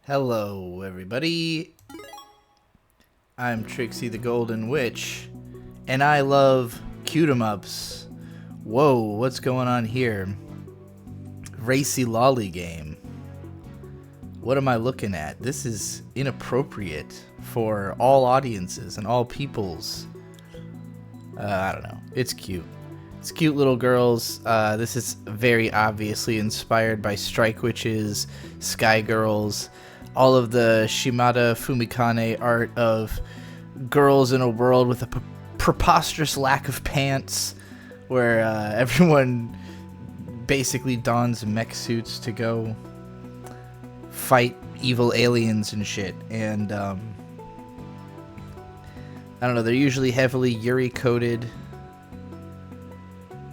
Hello, everybody. I'm Trixie the Golden Witch, and I love cute 'em ups. Whoa, what's going on here? Racy lolly game. What am I looking at? This is inappropriate for all audiences and all peoples. I don't know. It's cute. It's cute little girls. This is very obviously inspired by Strike Witches, Sky Girls, all of the Shimada Fumikane art of girls in a world with a preposterous lack of pants, where everyone basically dons mech suits to go fight evil aliens and shit. And I don't know, they're usually heavily Yuri coded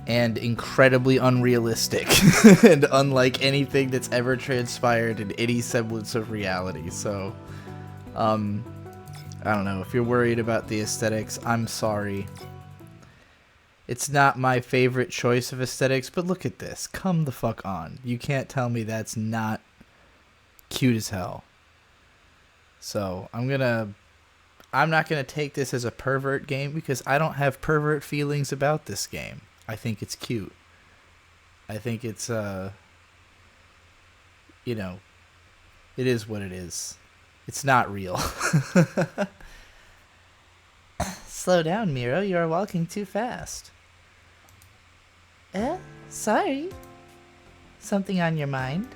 and incredibly unrealistic and unlike anything that's ever transpired in any semblance of reality. So I don't know, if you're worried about the aesthetics, I'm sorry. It's not my favorite choice of aesthetics, but look at this. Come the fuck on. You can't tell me that's not cute as hell. So I'm not gonna take this as a pervert game because I don't have pervert feelings about this game. I think it's cute. I think it's, it is what it is. It's not real. Slow down, Miro. You are walking too fast. Sorry. Something on your mind?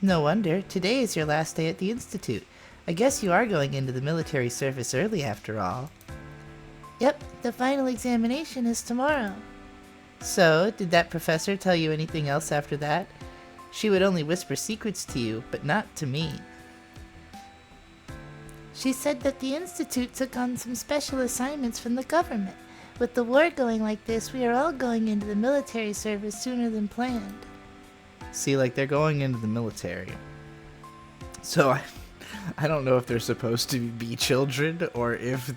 No wonder. Today is your last day at the Institute. I guess you are going into the military service early after all. Yep, the final examination is tomorrow. So, did that professor tell you anything else after that? She would only whisper secrets to you, but not to me. She said that the Institute took on some special assignments from the government. With the war going like this, we are all going into the military service sooner than planned. See, like, they're going into the military. So, I don't know if they're supposed to be children, or if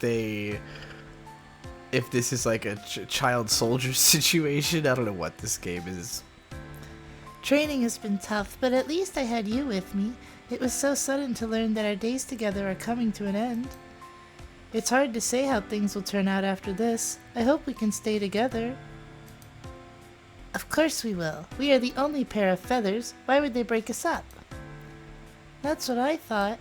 this is like a child soldier situation. I don't know what this game is. Training has been tough, but at least I had you with me. It was so sudden to learn that our days together are coming to an end. It's hard to say how things will turn out after this. I hope we can stay together. Of course we will. We are the only pair of feathers. Why would they break us up? That's what I thought.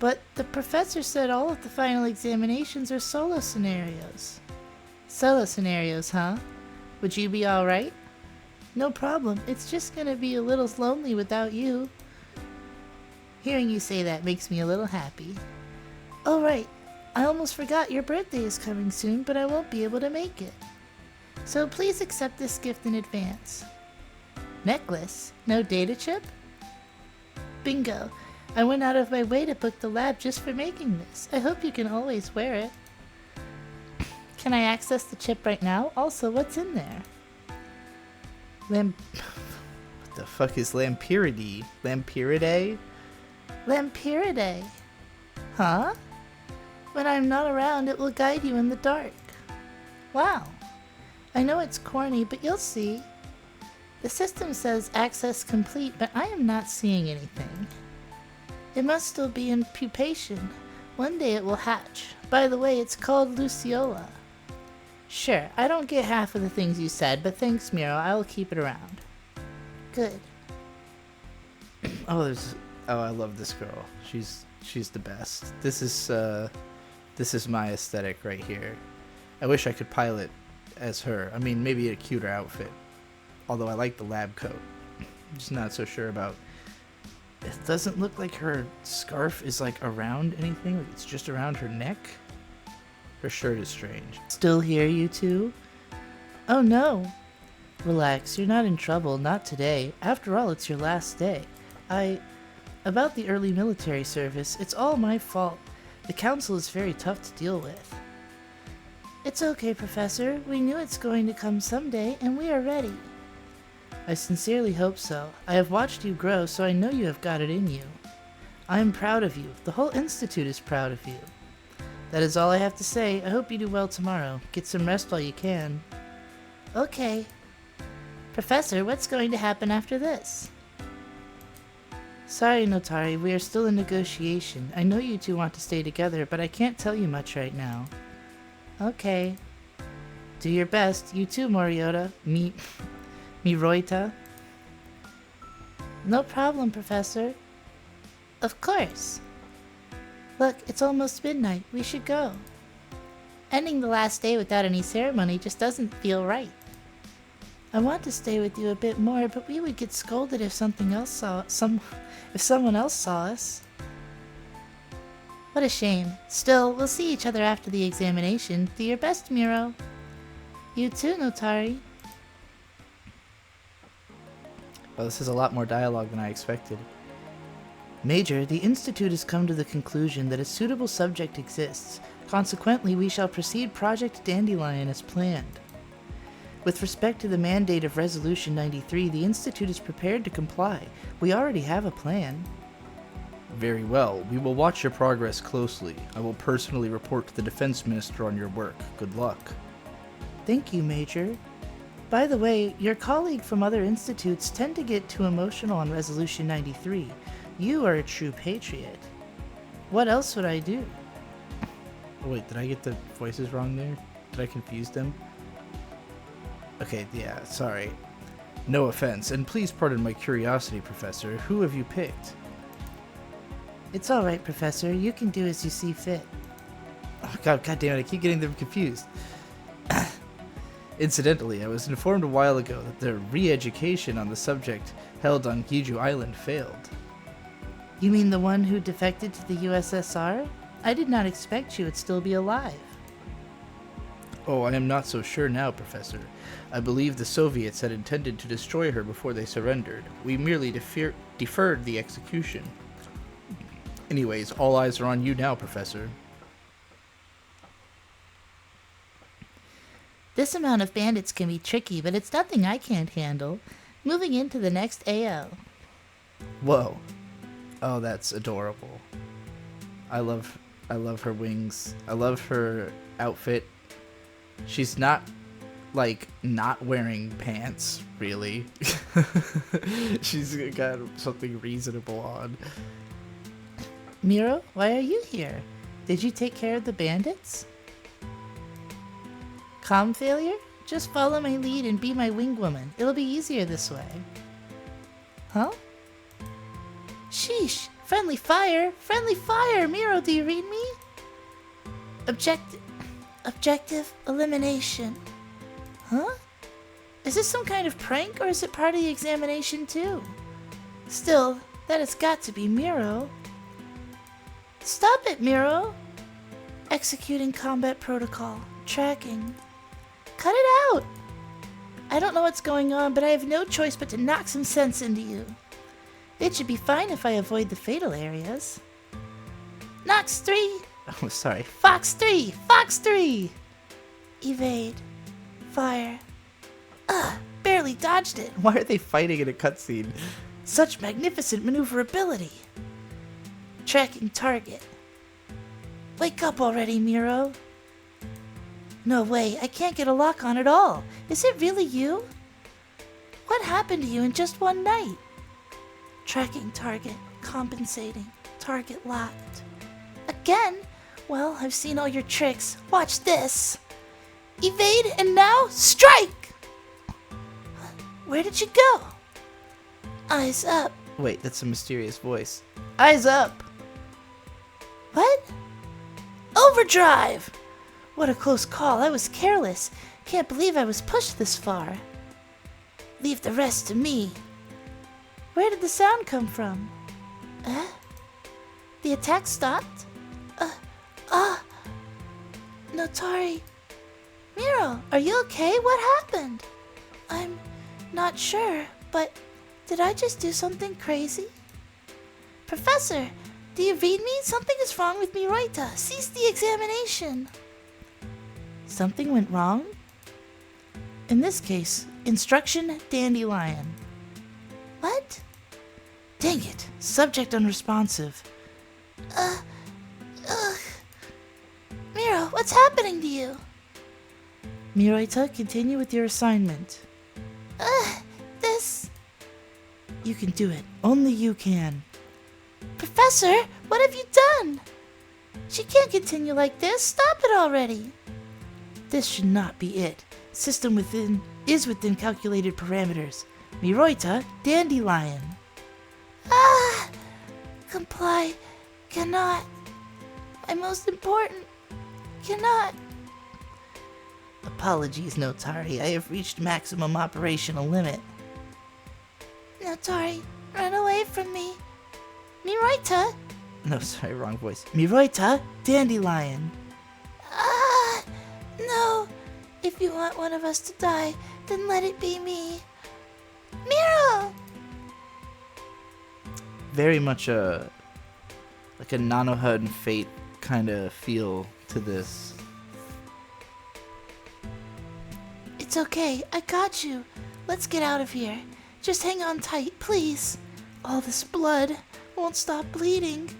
But the professor said all of the final examinations are solo scenarios. Solo scenarios, huh? Would you be alright? No problem. It's just gonna be a little lonely without you. Hearing you say that makes me a little happy. Oh right, I almost forgot your birthday is coming soon, but I won't be able to make it. So please accept this gift in advance. Necklace? No data chip? Bingo. I went out of my way to book the lab just for making this. I hope you can always wear it. Can I access the chip right now? Also, what's in there? What the fuck is Lampyridae? Lampyridae? Lampyridae. Huh? When I'm not around, it will guide you in the dark. Wow. I know it's corny, but you'll see. The system says access complete, but I am not seeing anything. It must still be in pupation. One day it will hatch. By the way, it's called Luciola. Sure, I don't get half of the things you said, but thanks, Miro. I will keep it around. Good. Oh, I love this girl. She's the best. This is my aesthetic right here. I wish I could pilot as her. I mean, maybe a cuter outfit. Although I like the lab coat. I'm just not so sure about. It doesn't look like her scarf is like around anything. Like it's just around her neck. Her shirt is strange. Still here, you two? Oh no. Relax, you're not in trouble, not today. After all, it's your last day. About the early military service, it's all my fault. The council is very tough to deal with. It's okay, Professor. We knew it's going to come someday, and we are ready. I sincerely hope so. I have watched you grow, so I know you have got it in you. I am proud of you. The whole institute is proud of you. That is all I have to say. I hope you do well tomorrow. Get some rest while you can. Okay. Professor, what's going to happen after this? Sorry, Notari, we are still in negotiation. I know you two want to stay together, but I can't tell you much right now. Okay. Do your best. You too, Moriota. Miroita. No problem, Professor. Of course. Look, it's almost midnight. We should go. Ending the last day without any ceremony just doesn't feel right. I want to stay with you a bit more, but we would get scolded if someone else saw us. What a shame. Still, we'll see each other after the examination. Do your best, Miro. You too, Notari. Oh, this is a lot more dialogue than I expected. Major, the Institute has come to the conclusion that a suitable subject exists. Consequently, we shall proceed Project Dandelion as planned. With respect to the mandate of Resolution 93, the Institute is prepared to comply. We already have a plan. Very well. We will watch your progress closely. I will personally report to the Defense Minister on your work. Good luck. Thank you, Major. By the way, your colleague from other institutes tend to get too emotional on Resolution 93. You are a true patriot. What else would I do? Oh, wait, did I get the voices wrong there? Did I confuse them? Okay, yeah, sorry. No offense, and please pardon my curiosity, Professor. Who have you picked? It's alright, Professor. You can do as you see fit. Oh, God damn it, I keep getting them confused. Incidentally, I was informed a while ago that the re-education on the subject held on Giju Island failed. You mean the one who defected to the USSR? I did not expect she would still be alive. Oh, I am not so sure now, Professor. I believe the Soviets had intended to destroy her before they surrendered. We merely deferred the execution. Anyways, all eyes are on you now, Professor. This amount of bandits can be tricky, but it's nothing I can't handle. Moving into the next AO. Whoa. Oh, that's adorable. I love her wings. I love her outfit. She's not, like, not wearing pants, really. She's got something reasonable on. Miro, why are you here? Did you take care of the bandits? Comm failure? Just follow my lead and be my wing woman. It'll be easier this way. Huh? Sheesh! Friendly fire! Friendly fire! Miro, do you read me? Objective elimination. Huh? Is this some kind of prank, or is it part of the examination too? Still, that has got to be Miro. Stop it, Miro! Executing combat protocol. Tracking. Cut it out! I don't know what's going on, but I have no choice but to knock some sense into you. It should be fine if I avoid the fatal areas. Nox 3! Oh, sorry. Fox 3! Fox 3! Evade. Fire. Ugh, barely dodged it. Why are they fighting in a cutscene? Such magnificent maneuverability. Tracking target. Wake up already, Miro. No way, I can't get a lock on at all. Is it really you? What happened to you in just one night? Tracking target, compensating, target locked. Again? Well, I've seen all your tricks. Watch this. Evade and now strike! Where did you go? Eyes up. Wait, that's a mysterious voice. Eyes up. What? Overdrive! What a close call. I was careless. Can't believe I was pushed this far. Leave the rest to me. Where did the sound come from? The attack stopped? Notari. Miro, are you okay? What happened? I'm not sure, but did I just do something crazy? Professor, do you read me? Something is wrong with Miroita. Cease the examination. Something went wrong? In this case, instruction Dandelion. What? Dang it, subject unresponsive. Miro, what's happening to you? Miroita, continue with your assignment. This... You can do it. Only you can. Professor, what have you done? She can't continue like this. Stop it already. This should not be it. System is within calculated parameters. Miroita, dandelion. Ah! Comply. Cannot. My most important. Cannot. Apologies, Notari. I have reached maximum operational limit. Notari, run away from me. Miroita? No, sorry, wrong voice. Miroita, dandelion. Ah! No. If you want one of us to die, then let it be me. Miro! Very much a Nanoha and Fate kind of feel to this. It's okay, I got you. Let's get out of here. Just hang on tight, please. All this blood won't stop bleeding.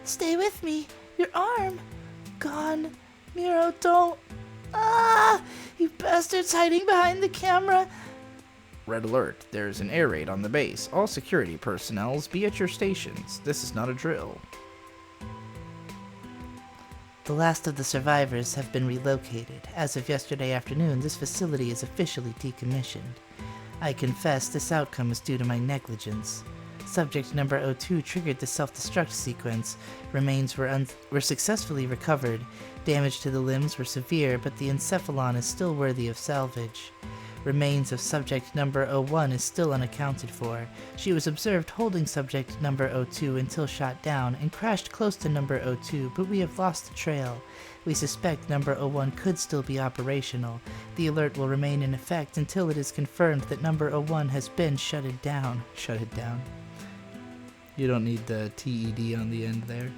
Stay with me. Your arm. Gone. Miro, don't. Ah! You bastards hiding behind the camera. Red alert. There's an air raid on the base. All security personnel be at your stations. This is not a drill. The last of the survivors have been relocated. As of yesterday afternoon, this facility is officially decommissioned. I confess this outcome is due to my negligence. Subject number 02 triggered the self-destruct sequence. Remains were successfully recovered. Damage to the limbs were severe, but the encephalon is still worthy of salvage. Remains of subject number 01 is still unaccounted for. She was observed holding subject number 02 until shot down and crashed close to number 02, but we have lost the trail. We suspect number 01 could still be operational. The alert will remain in effect until it is confirmed that number 01 has been shutted down. Shutted down. You don't need the TED on the end there.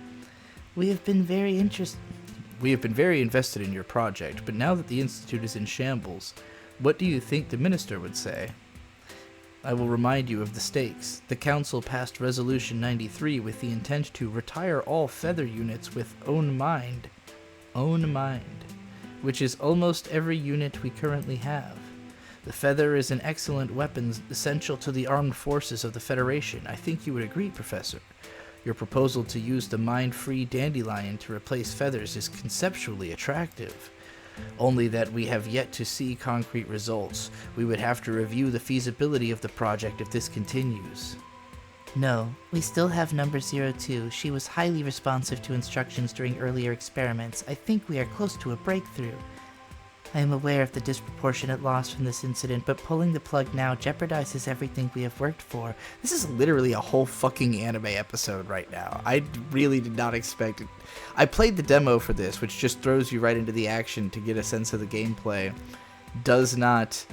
We have been very invested in your project, but now that the Institute is in shambles, what do you think the Minister would say? I will remind you of the stakes. The Council passed Resolution 93 with the intent to retire all feather units with own mind, which is almost every unit we currently have. The feather is an excellent weapon essential to the armed forces of the Federation. I think you would agree, Professor. Your proposal to use the mind-free dandelion to replace feathers is conceptually attractive. Only that we have yet to see concrete results. We would have to review the feasibility of the project if this continues. No, we still have number 02. She was highly responsive to instructions during earlier experiments. I think we are close to a breakthrough. I am aware of the disproportionate loss from this incident, but pulling the plug now jeopardizes everything we have worked for. This is literally a whole fucking anime episode right now. I really did not expect it. I played the demo for this, which just throws you right into the action to get a sense of the gameplay. Does not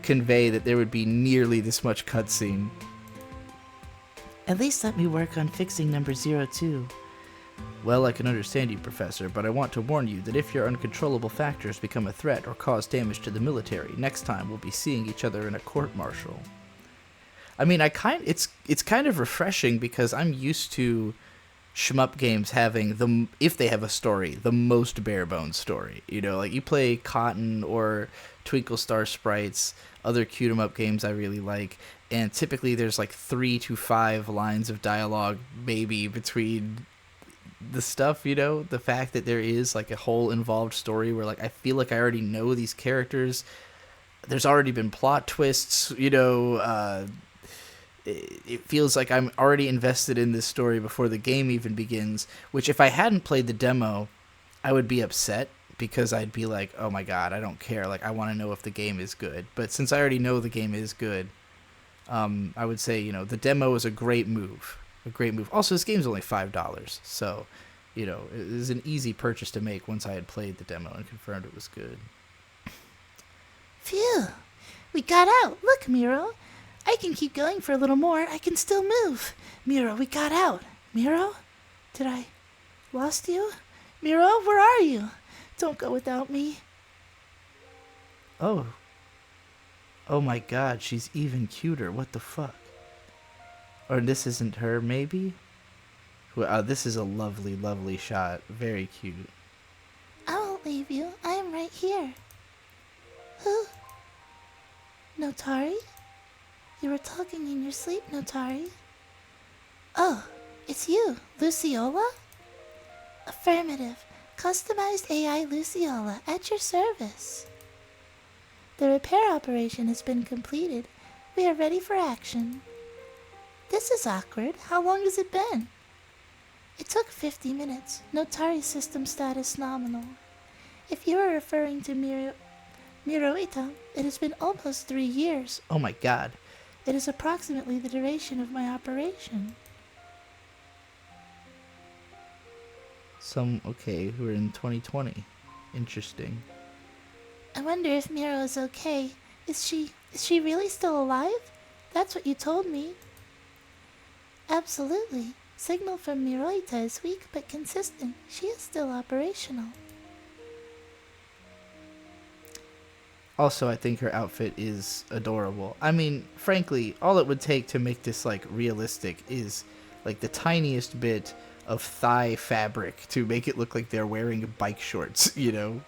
convey that there would be nearly this much cutscene. At least let me work on fixing number 02. Well, I can understand you, Professor, but I want to warn you that if your uncontrollable factors become a threat or cause damage to the military, next time we'll be seeing each other in a court-martial. I mean, it's kind of refreshing because I'm used to shmup games having, if they have a story, the most bare-bones story. You know, like you play Cotton or Twinkle Star Sprites, other cute-em-up games I really like, and typically there's like 3 to 5 lines of dialogue maybe between the stuff, you know, the fact that there is like a whole involved story where like I feel like I already know these characters. There's already been plot twists, you know, it feels like I'm already invested in this story before the game even begins, which if I hadn't played the demo, I would be upset because I'd be like, oh my god, I don't care. Like, I want to know if the game is good. But since I already know the game is good, I would say, you know, the demo is a great move. A great move. Also, this game's only $5, so, you know, it was an easy purchase to make once I had played the demo and confirmed it was good. Phew! We got out! Look, Miro! I can keep going for a little more. I can still move. Miro, we got out. Miro? Did I lost you? Miro, where are you? Don't go without me. Oh my god, she's even cuter. What the fuck? Or this isn't her, maybe? Well, this is a lovely, lovely shot. Very cute. I won't leave you. I am right here. Who? Notari? You were talking in your sleep, Notari. Oh, It's you, Luciola? Affirmative. Customized AI Luciola at your service. The repair operation has been completed. We are ready for action. This is awkward. How long has it been? It took 50 minutes. Notari system status nominal. If you are referring to Miroita, it has been almost 3 years. Oh my god. It is approximately the duration of my operation. Okay, we're in 2020. Interesting. I wonder if Miro is okay. Is she really still alive? That's what you told me. Absolutely. Signal from Miroita is weak but consistent. She is still operational. Also, I think her outfit is adorable. I mean, frankly, all it would take to make this, like, realistic is, like, the tiniest bit of thigh fabric to make it look like they're wearing bike shorts, you know?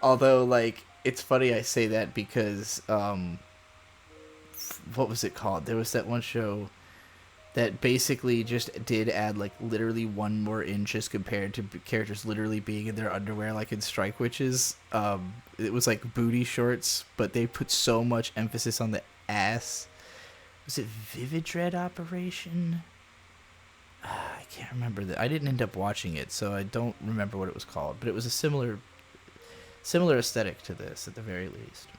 Although, like, it's funny I say that because, what was it called? There was that one show that basically just did add, like, literally 1 more inch as compared to characters literally being in their underwear, like in Strike Witches. It was, like, booty shorts, but they put so much emphasis on the ass. Was it Vivid Dread Operation? I can't remember that. I didn't end up watching it, so I don't remember what it was called, but it was a similar aesthetic to this, at the very least.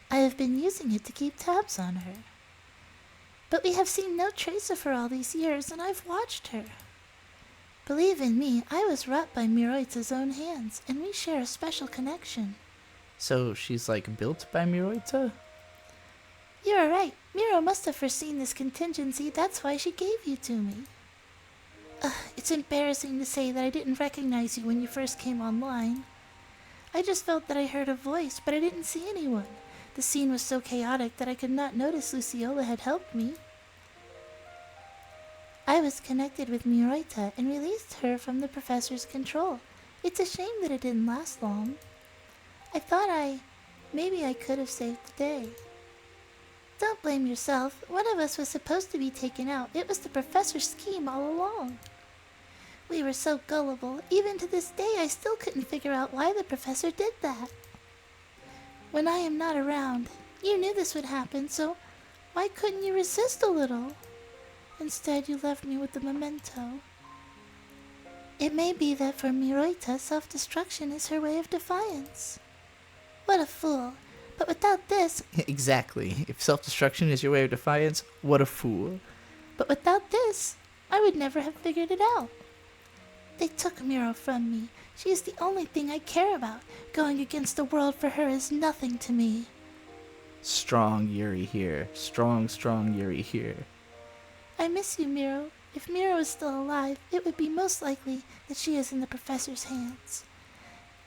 I have been using it to keep tabs on her. But we have seen no trace of her all these years, and I've watched her. Believe in me, I was wrought by Miroita's own hands, and we share a special connection. So she's, like, built by Miroita? You are right. Miro must have foreseen this contingency. That's why she gave you to me. It's embarrassing to say that I didn't recognize you when you first came online. I just felt that I heard a voice, but I didn't see anyone. The scene was so chaotic that I could not notice Luciola had helped me. I was connected with Miroita and released her from the professor's control. It's a shame that it didn't last long. I thought maybe I could have saved the day. Don't blame yourself. One of us was supposed to be taken out. It was the professor's scheme all along. We were so gullible. Even to this day, I still couldn't figure out why the professor did that. When I am not around, you knew this would happen, so why couldn't you resist a little? Instead, you left me with the memento. It may be that for Miroita, self-destruction is her way of defiance. What a fool. But without this... Exactly. If self-destruction is your way of defiance, what a fool. But without this, I would never have figured it out. They took Miro from me. She is the only thing I care about. Going against the world for her is nothing to me. Strong Yuri here. Strong Yuri here. I miss you, Miro. If Miro is still alive, it would be most likely that she is in the professor's hands.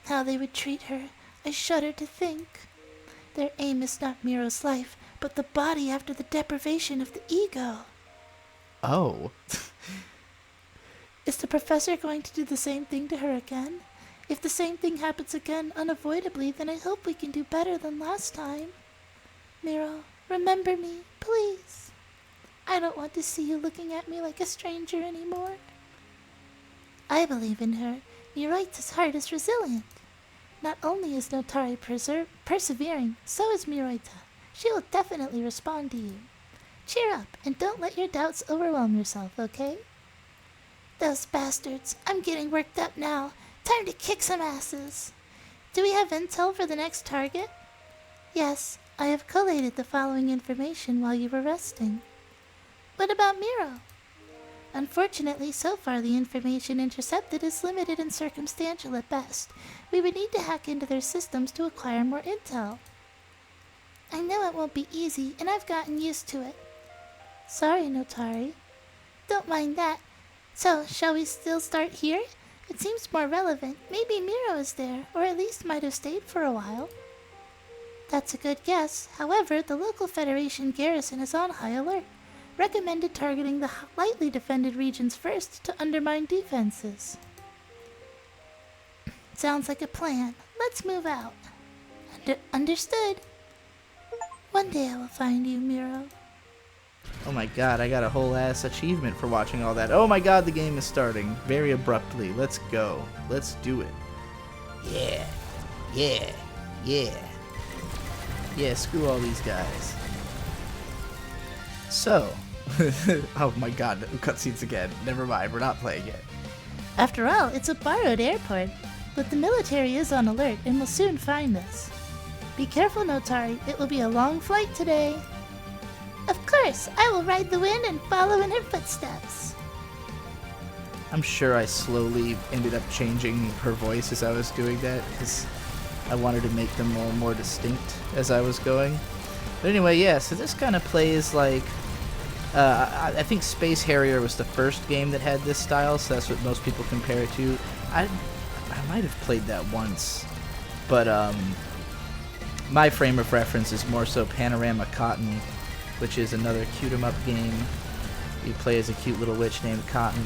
How they would treat her, I shudder to think. Their aim is not Miro's life, but the body after the deprivation of the ego. Oh. Is the professor going to do the same thing to her again? If the same thing happens again unavoidably, then I hope we can do better than last time. Miro, remember me, please. I don't want to see you looking at me like a stranger anymore. I believe in her. Miroita's heart is resilient. Not only is Notari persevering, so is Miroita. She will definitely respond to you. Cheer up, and don't let your doubts overwhelm yourself, okay? Those bastards. I'm getting worked up now. Time to kick some asses. Do we have intel for the next target? Yes, I have collated the following information while you were resting. What about Miro? Unfortunately, so far the information intercepted is limited and circumstantial at best. We would need to hack into their systems to acquire more intel. I know it won't be easy, and I've gotten used to it. Sorry, Notari. Don't mind that. So, shall we still start here? It seems more relevant. Maybe Miro is there, or at least might have stayed for a while. That's a good guess. However, the local Federation garrison is on high alert. Recommended targeting the lightly defended regions first to undermine defenses. Sounds like a plan. Let's move out. Understood. One day I will find you, Miro. Oh my god, I got a whole ass achievement for watching all that. Oh my god, the game is starting very abruptly. Let's go. Let's do it. Yeah. Yeah. Yeah. Yeah, screw all these guys. So. Oh my god, cutscenes again. Never mind, we're not playing yet. After all, it's a borrowed airport, but the military is on alert and will soon find us. Be careful, Notari. It will be a long flight today. Of course, I will ride the wind and follow in her footsteps. I'm sure I slowly ended up changing her voice as I was doing that, because I wanted to make them all more distinct as I was going. But anyway, yeah, so this kind of plays like... I think Space Harrier was the first game that had this style, so that's what most people compare it to. I might have played that once, but my frame of reference is more so Panorama Cotton, which is another cute-em-up game. You play as a cute little witch named Cotton.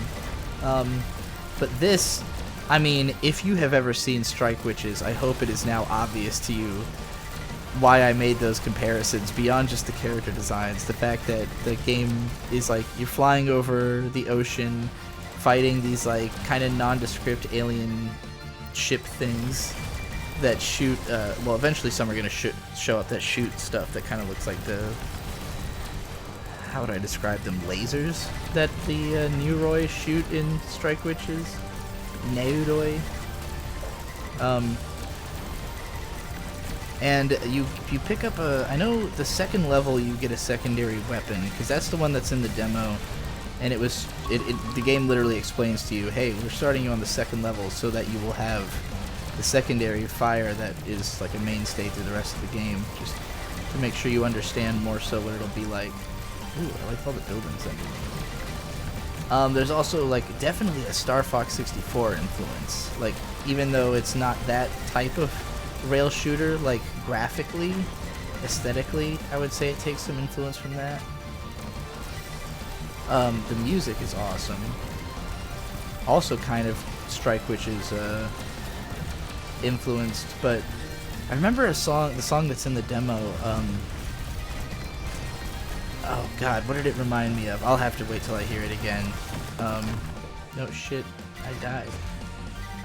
But this, I mean, if you have ever seen Strike Witches, I hope it is now obvious to you why I made those comparisons beyond just the character designs. The fact that the game is like you're flying over the ocean, fighting these like kind of nondescript alien ship things that shoot. Well, eventually some are gonna show up that shoot stuff that kind of looks like the. How would I describe them? Lasers that the Neuroi shoot in Strike Witches. Neuroi. And you pick up a... I know the second level you get a secondary weapon, because that's the one that's in the demo, and the game literally explains to you, hey, we're starting you on the second level so that you will have the secondary fire that is like a mainstay through the rest of the game, just to make sure you understand more so what it'll be like. Ooh, I like all the buildings underneath. There's also like definitely a Star Fox 64 influence, like even though it's not that type of rail shooter, like graphically, aesthetically, I would say it takes some influence from that. The music is awesome. Also kind of Strike Witches influenced, but I remember the song that's in the demo, oh god, what did it remind me of? I'll have to wait till I hear it again. No shit, I died.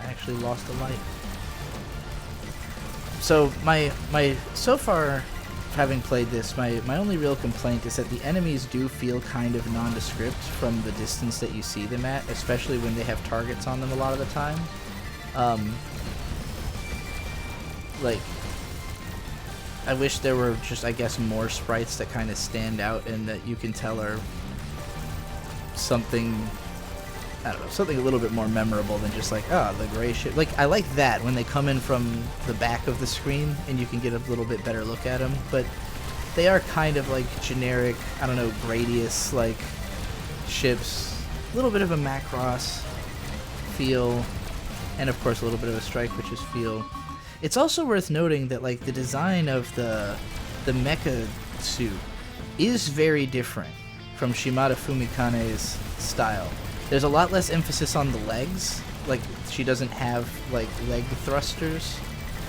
I actually lost a life. So so far, having played this, my only real complaint is that the enemies do feel kind of nondescript from the distance that you see them at, especially when they have targets on them a lot of the time. Like, I wish there were just, I guess, more sprites that kind of stand out and that you can tell are something, I don't know, something a little bit more memorable than just like, oh, the gray shit. Like, I like that when they come in from the back of the screen and you can get a little bit better look at them, but they are kind of like generic, I don't know, Gradius like ships, a little bit of a Macross feel, and of course a little bit of a Strike Witches feel. It's also worth noting that like the design of the mecha suit is very different from Shimada Fumikane's style. There's a lot less emphasis on the legs. Like, she doesn't have like leg thrusters,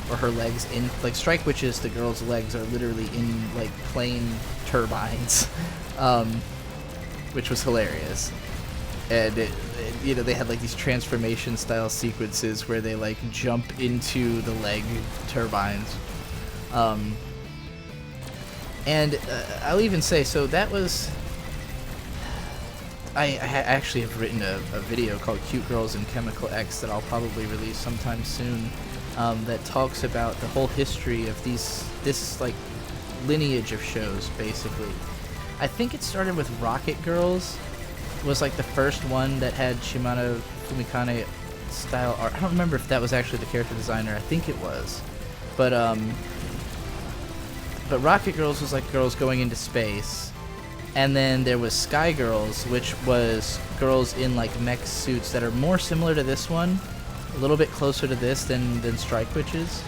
or her legs in like Strike Witches. The girl's legs are literally in like plane turbines, which was hilarious. And you know, they had like these transformation style sequences where they like jump into the leg turbines. And I'll even say, so that was, I actually have written a video called Cute Girls in Chemical X that I'll probably release sometime soon, that talks about the whole history of this like lineage of shows, basically. I think it started with Rocket Girls, was like the first one that had Shimada Fumikane style art. I don't remember if that was actually the character designer. I think it was. But Rocket Girls was like girls going into space. And then there was Sky Girls, which was girls in like mech suits that are more similar to this one, a little bit closer to this than Strike Witches.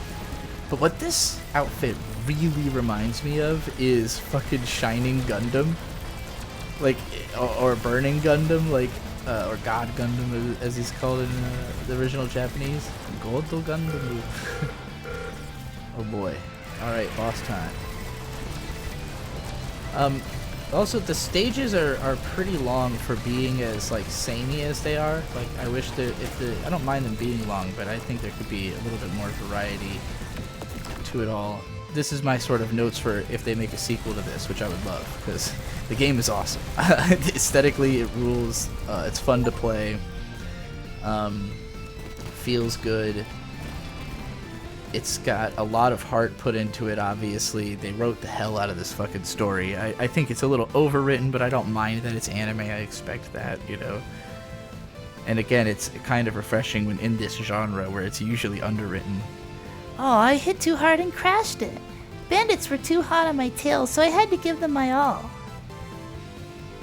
But what this outfit really reminds me of is fucking Shining Gundam, like, or Burning Gundam, like, or God Gundam as he's called in the original Japanese. Godo Gundam. Oh boy. All right, boss time. Also, the stages are pretty long for being as like samey as they are. Like, I wish that I don't mind them being long, but I think there could be a little bit more variety to it all. This is my sort of notes for if they make a sequel to this, which I would love, because the game is awesome. Aesthetically, it rules. It's fun to play. Feels good. It's got a lot of heart put into it, obviously. They wrote the hell out of this fucking story. I think it's a little overwritten, but I don't mind that it's anime. I expect that, you know. And again, it's kind of refreshing when in this genre where it's usually underwritten. Oh, I hit too hard and crashed it. Bandits were too hot on my tail, so I had to give them my all.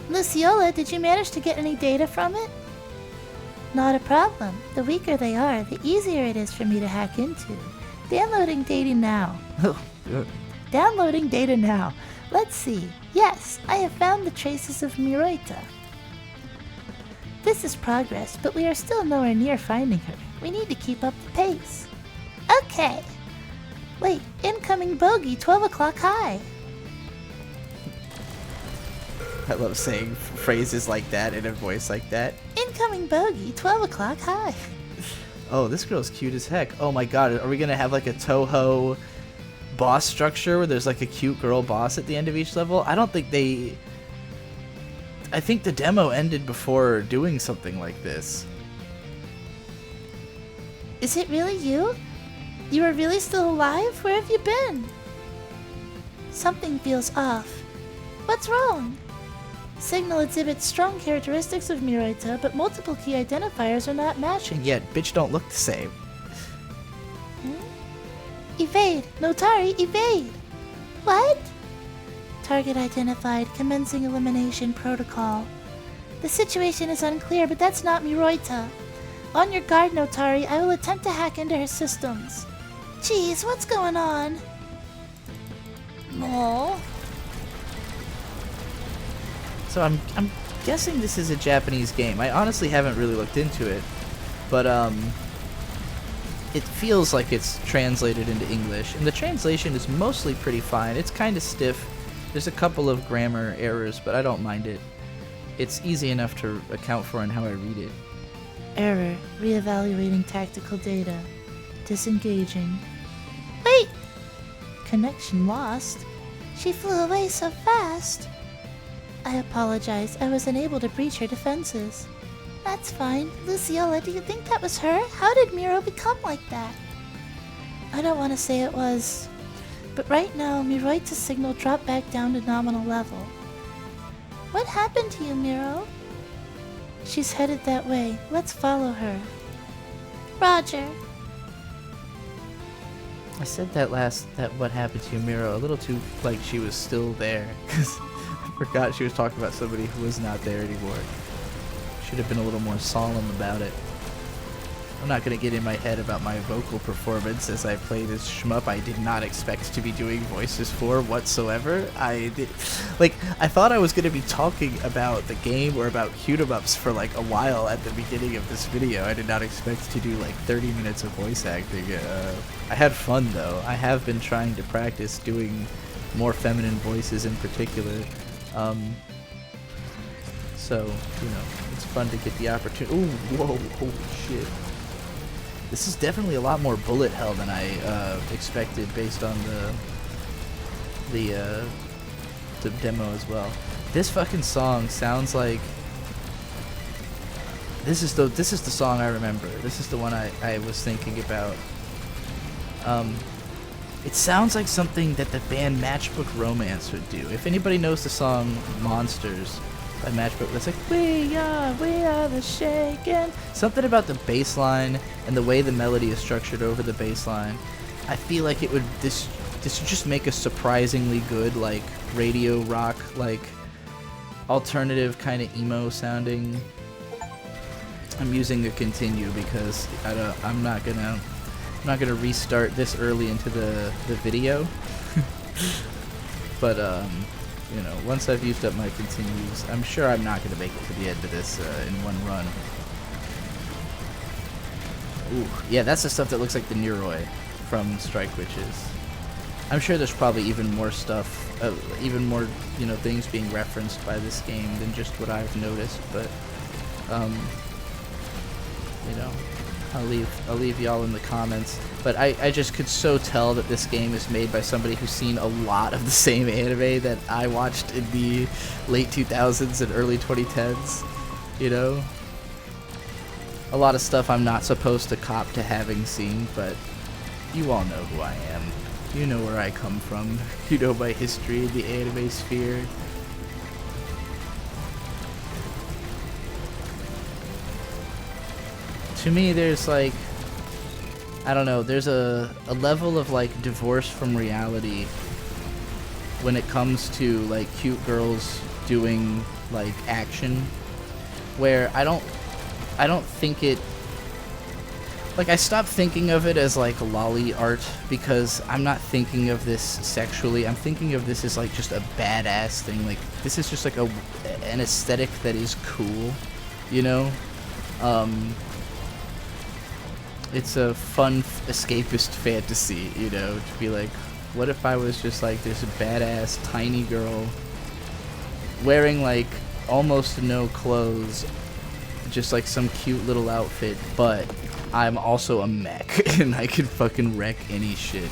Luciola, did you manage to get any data from it? Not a problem. The weaker they are, the easier it is for me to hack into. Downloading data now. Downloading data now. Let's see. Yes, I have found the traces of Miroita. This is progress, but we are still nowhere near finding her. We need to keep up the pace. Okay. Wait, incoming bogey, 12 o'clock high. I love saying phrases like that in a voice like that. Incoming bogey, 12 o'clock high. Oh, this girl's cute as heck. Oh my god, are we gonna have like a Toho boss structure where there's like a cute girl boss at the end of each level? I don't think they... I think the demo ended before doing something like this. Is it really you? You are really still alive? Where have you been? Something feels off. What's wrong? Signal exhibits strong characteristics of Miroita, but multiple key identifiers are not matching. And yet, bitch don't look the same. Evade! Notari, evade! What? Target identified. Commencing elimination protocol. The situation is unclear, but that's not Miroita. On your guard, Notari. I will attempt to hack into her systems. Jeez, what's going on? No. So I'm guessing this is a Japanese game. I honestly haven't really looked into it, but it feels like it's translated into English, and the translation is mostly pretty fine. It's kind of stiff. There's a couple of grammar errors, but I don't mind it. It's easy enough to account for in how I read it. Error. Reevaluating tactical data. Disengaging. Wait! Connection lost. She flew away so fast. I apologize. I was unable to breach her defenses. That's fine. Luciola, do you think that was her? How did Miro become like that? I don't want to say it was. But right now, Miroita's signal dropped back down to nominal level. What happened to you, Miro? She's headed that way. Let's follow her. Roger. I said that what happened to you, Miro, a little too like she was still there, because I forgot she was talking about somebody who was not there anymore. Should have been a little more solemn about it. I'm not going to get in my head about my vocal performance as I play this shmup I did not expect to be doing voices for whatsoever. I thought I was going to be talking about the game or about Q-em-ups for like a while at the beginning of this video. I did not expect to do like 30 minutes of voice acting. I had fun though. I have been trying to practice doing more feminine voices in particular. So, you know, it's fun to get the opportunity. Ooh, whoa, holy shit. This is definitely a lot more bullet hell than I expected based on the demo as well. This fucking song sounds like this is the song I remember. This is the one I was thinking about. It sounds like something that the band Matchbook Romance would do. If anybody knows the song Monsters by Matchbook, that's like, we are the shaken. Something about the bass line and the way the melody is structured over the bass line. I feel like it would, this would just make a surprisingly good, like, radio rock, like, alternative kind of emo sounding. I'm using a continue because I'm not gonna restart this early into the video. But you know, once I've used up my continues, I'm sure I'm not gonna make it to the end of this in one run. Ooh, yeah, that's the stuff that looks like the Neroi from Strike Witches. I'm sure there's probably even more stuff, even more, you know, things being referenced by this game than just what I've noticed, but, you know, I'll leave y'all in the comments. But I just could so tell that this game is made by somebody who's seen a lot of the same anime that I watched in the late 2000s and early 2010s, you know? A lot of stuff I'm not supposed to cop to having seen, but you all know who I am. You know where I come from. You know my history in the anime sphere. To me, there's like, I don't know, there's a level of like divorce from reality when it comes to like cute girls doing like action, where I don't think it, like, I stopped thinking of it as like lolly art because I'm not thinking of this sexually. I'm thinking of this as like just a badass thing. Like, this is just like an aesthetic that is cool, you know? It's a fun escapist fantasy, you know, to be like, what if I was just like this badass tiny girl wearing like almost no clothes, just like some cute little outfit, but I'm also a mech and I can fucking wreck any shit.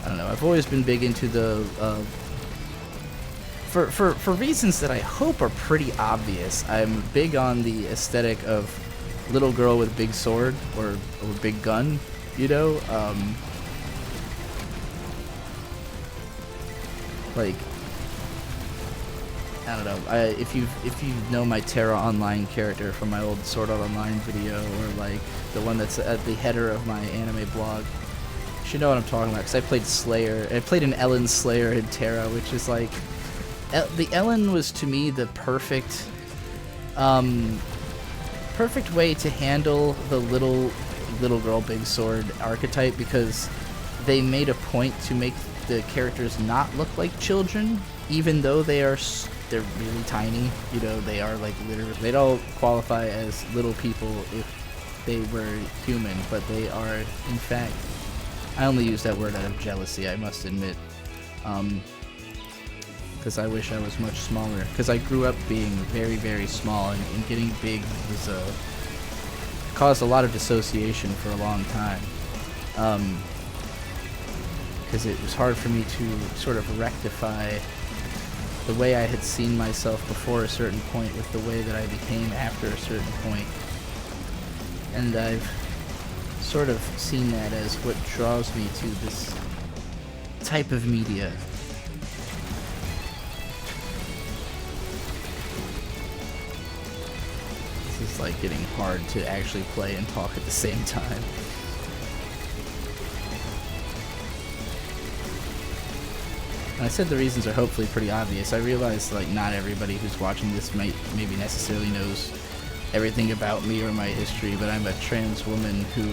I don't know, I've always been big into the for reasons that I hope are pretty obvious. I'm big on the aesthetic of little girl with big sword or big gun, you know? Like, I don't know. If you know my Terra Online character from my old Sword Art Online video, or like the one that's at the header of my anime blog, you should know what I'm talking about. Because I played Slayer. I played an Ellen Slayer in Terra, which is like, the Ellen was to me the perfect way to handle the little girl big sword archetype, because they made a point to make the characters not look like children, even though they're really tiny. You know, they are like literally, they don't qualify as little people if they were human, but they are in fact, I only use that word out of jealousy, I must admit, because I wish I was much smaller, because I grew up being very, very small, and getting big was caused a lot of dissociation for a long time, because it was hard for me to sort of rectify the way I had seen myself before a certain point with the way that I became after a certain point. And I've sort of seen that as what draws me to this type of media. This is like getting hard to actually play and talk at the same time. And I said the reasons are hopefully pretty obvious. I realize like not everybody who's watching this maybe necessarily knows everything about me or my history, but I'm a trans woman who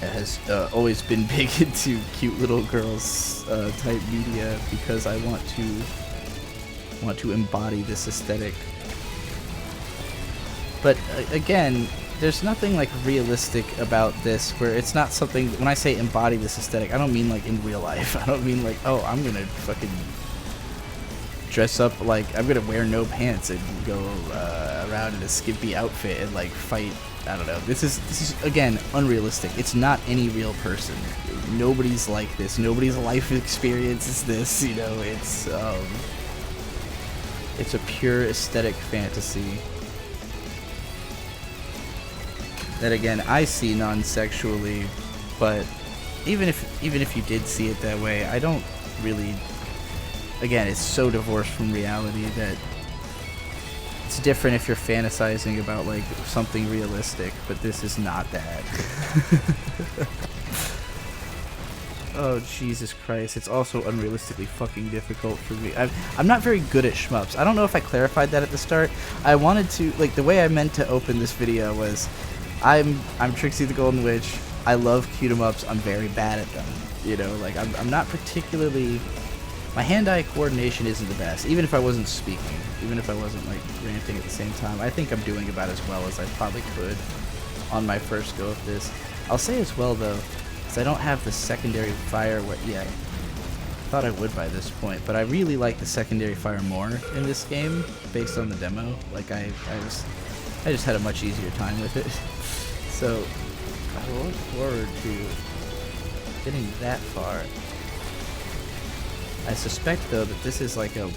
has always been big into cute little girls type media, because I want to embody this aesthetic. But again, there's nothing like realistic about this, where it's not something, when I say embody this aesthetic, I don't mean like in real life. I don't mean like, oh, I'm gonna fucking dress up like, I'm gonna wear no pants and go around in a skimpy outfit and like fight. I don't know. This is again unrealistic. It's not any real person. Nobody's like this. Nobody's life experience is this. You know, it's a pure aesthetic fantasy that, again, I see non-sexually, but even if you did see it that way, I don't really. Again, it's so divorced from reality that it's different if you're fantasizing about like something realistic, but this is not that. Oh Jesus Christ! It's also unrealistically fucking difficult for me. I'm not very good at shmups. I don't know if I clarified that at the start. I wanted to, like, the way I meant to open this video was, I'm Trixie the Golden Witch. I love cute 'em ups. I'm very bad at them. You know, like I'm not particularly. My hand-eye coordination isn't the best. Even if I wasn't speaking, even if I wasn't like ranting at the same time, I think I'm doing about as well as I probably could on my first go of this. I'll say as well, though, because I don't have the secondary fire yet. I thought I would by this point, but I really like the secondary fire more in this game, based on the demo. Like, I just had a much easier time with it. So, I look forward to getting that far. I suspect, though, that this is like a...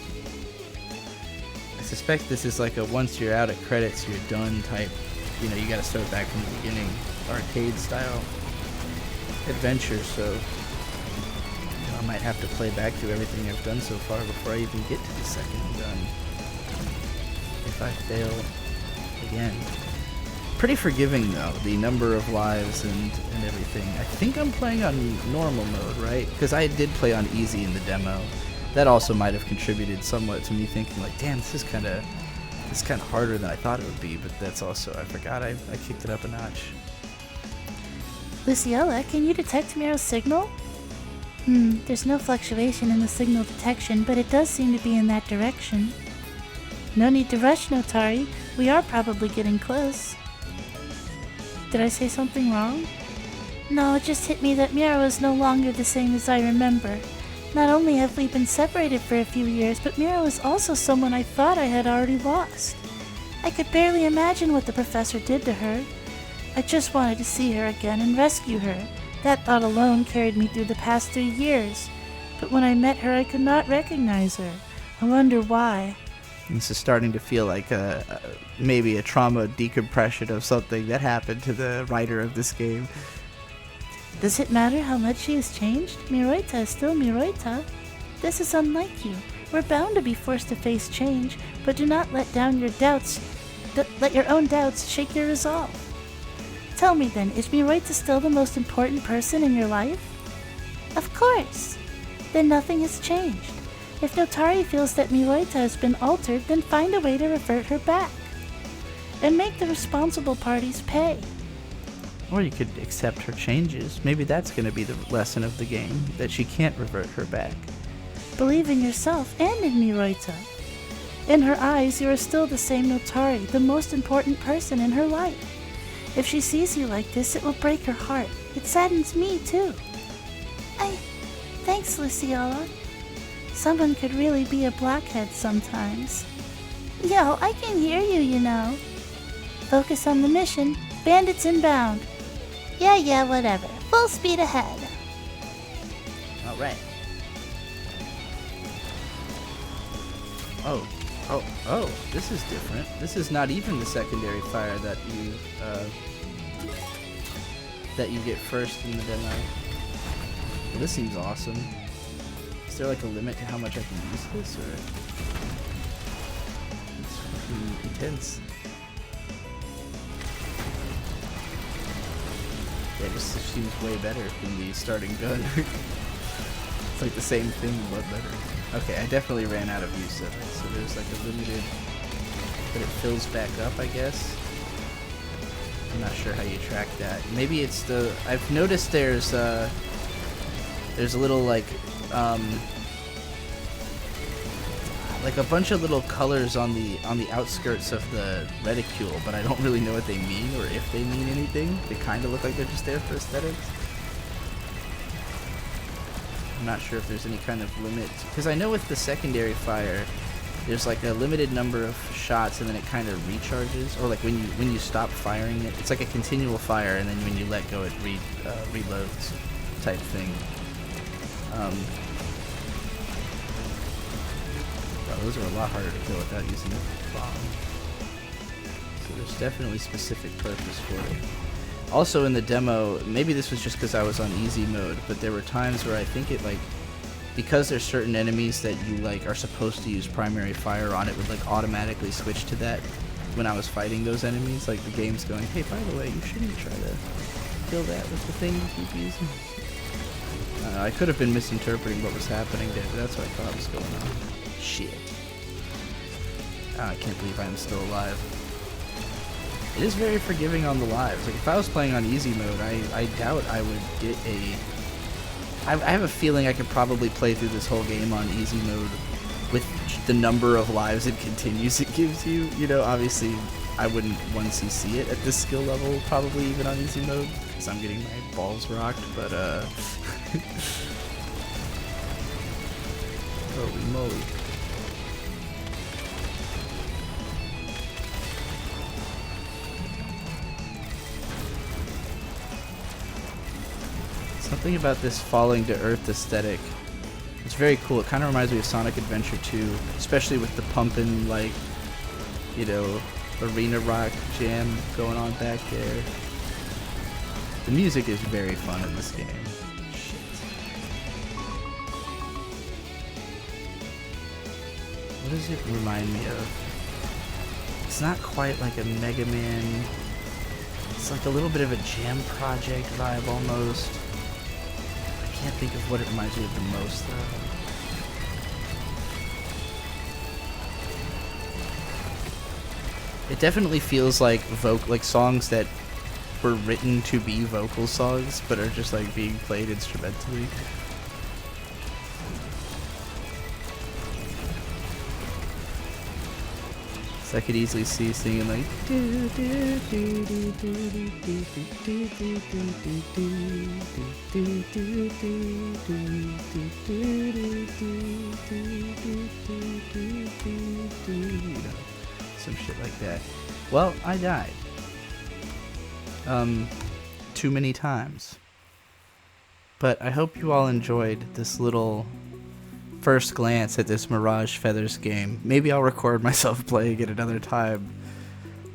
once you're out at credits, you're done type. You know, you gotta start back from the beginning, arcade style adventure, so I might have to play back through everything I've done so far before I even get to the second run. If I fail again. Pretty forgiving though, the number of lives and everything. I think I'm playing on normal mode, right? Because I did play on easy in the demo. That also might have contributed somewhat to me thinking like, damn, this is kind of harder than I thought it would be, but that's also, I forgot I kicked it up a notch. Luciella, can you detect Miro's signal? There's no fluctuation in the signal detection, but it does seem to be in that direction. No need to rush, Notari. We are probably getting close. Did I say something wrong? No, it just hit me that Miro is no longer the same as I remember. Not only have we been separated for a few years, but Miro is also someone I thought I had already lost. I could barely imagine what the professor did to her. I just wanted to see her again and rescue her. That thought alone carried me through the past 3 years. But when I met her, I could not recognize her. I wonder why. This is starting to feel like maybe a trauma decompression of something that happened to the writer of this game. Does it matter how much she has changed? Miroita is still Miroita. This is unlike you. We're bound to be forced to face change, but do not let down your doubts. Let your own doubts shake your resolve. Tell me then, is Miroita still the most important person in your life? Of course. Then nothing has changed. If Notari feels that Miroita has been altered, then find a way to revert her back. And make the responsible parties pay. Or you could accept her changes. Maybe that's going to be the lesson of the game, that she can't revert her back. Believe in yourself and in Miroita. In her eyes, you are still the same Notari, the most important person in her life. If she sees you like this, it will break her heart. It saddens me, too. Thanks, Luciella. Someone could really be a blockhead sometimes. Yo, I can hear you, you know. Focus on the mission. Bandits inbound. Yeah, whatever. Full speed ahead. Alright. Oh, this is different. This is not even the secondary fire that you get first in the demo. Well, this seems awesome. Is there like a limit to how much I can use this, or it's fucking intense? Yeah, this seems way better than the starting gun. It's like the same thing, but better. Okay, I definitely ran out of use of it, so there's like a limited, but it fills back up, I guess. I'm not sure how you track that. Maybe it's the, I've noticed there's a little like a bunch of little colors on the outskirts of the reticule, but I don't really know what they mean or if they mean anything. They kind of look like they're just there for aesthetics. I'm not sure if there's any kind of limit, because I know with the secondary fire there's like a limited number of shots and then it kind of recharges, or like when you stop firing it, it's like a continual fire, and then when you let go it reloads type thing. Wow, those are a lot harder to kill without using a bomb. So there's definitely specific purpose for it. Also in the demo, maybe this was just because I was on easy mode, but there were times where I think it like, because there's certain enemies that you like are supposed to use primary fire on, it would like automatically switch to that when I was fighting those enemies. Like the game's going, hey, by the way, you shouldn't try to kill that with the thing you keep using. I could have been misinterpreting what was happening there, but that's what I thought was going on. Shit. I can't believe I'm still alive. It is very forgiving on the lives. Like if I was playing on easy mode, I doubt I would get a... I have a feeling I could probably play through this whole game on easy mode with the number of lives and continues it gives you. You know, obviously I wouldn't 1cc it at this skill level, probably even on easy mode. because I'm getting my balls rocked, but holy moly. Something about this falling to earth aesthetic. It's very cool. It kind of reminds me of Sonic Adventure 2, especially with the pumping, like, you know, arena rock jam going on back there. The music is very fun in this game. Shit. What does it remind me of? It's not quite like a Mega Man. It's like a little bit of a Jam Project vibe almost. I can't think of what it reminds me of the most though. It definitely feels like songs that were written to be vocal songs, but are just like being played instrumentally. So I could easily see singing like some shit like that. Well, I died. Too many times. But I hope you all enjoyed this little first glance at this Mirage Feathers game. Maybe I'll record myself playing it another time.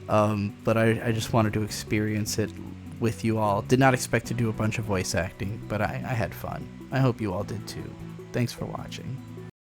But I just wanted to experience it with you all. Did not expect to do a bunch of voice acting, but I had fun. I hope you all did too. Thanks for watching.